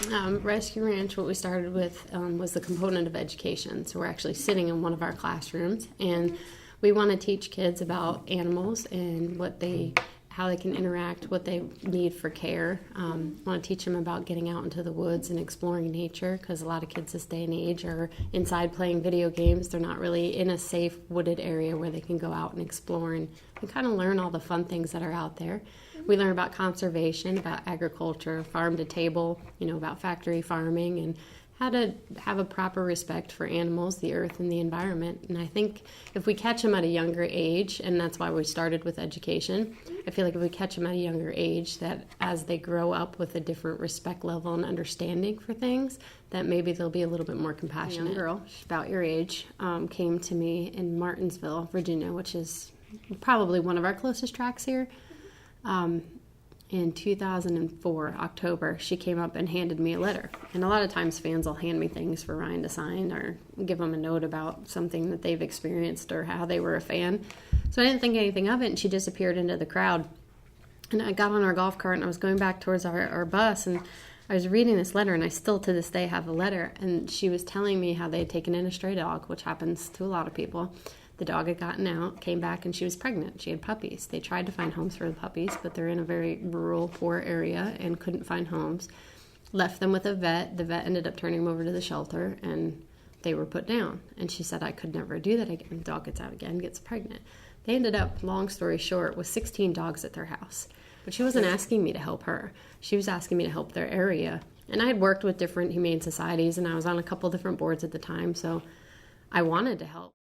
Rescue Ranch, what we started with was the component of education. So we're actually sitting in one of our classrooms, and we want to teach kids about animals and how they can interact, what they need for care. Want to teach them about getting out into the woods and exploring nature, because a lot of kids this day and age are inside playing video games. They're not really in a safe wooded area where they can go out and explore and kind of learn all the fun things that are out there. We learn about conservation, about agriculture, farm to table, about factory farming, and how to have a proper respect for animals, the earth, and the environment. And I think if we catch them at a younger age, and that's why we started with education, I feel like if we catch them at a younger age, that as they grow up with a different respect level and understanding for things, that maybe they'll be a little bit more compassionate. A young girl, she's about your age, came to me in Martinsville, Virginia, which is probably one of our closest tracks here. In 2004, October, she came up and handed me a letter. And a lot of times fans will hand me things for Ryan to sign or give them a note about something that they've experienced or how they were a fan. So I didn't think anything of it, and she disappeared into the crowd. And I got on our golf cart, and I was going back towards our bus, and I was reading this letter, and I still to this day have the letter. And she was telling me how they had taken in a stray dog, which happens to a lot of people. The dog had gotten out, came back, and she was pregnant. She had puppies. They tried to find homes for the puppies, but they're in a very rural, poor area and couldn't find homes. Left them with a vet. The vet ended up turning them over to the shelter, and they were put down. And she said, I could never do that again. The dog gets out again, gets pregnant. They ended up, long story short, with 16 dogs at their house. But she wasn't asking me to help her. She was asking me to help their area. And I had worked with different humane societies, and I was on a couple different boards at the time, so I wanted to help.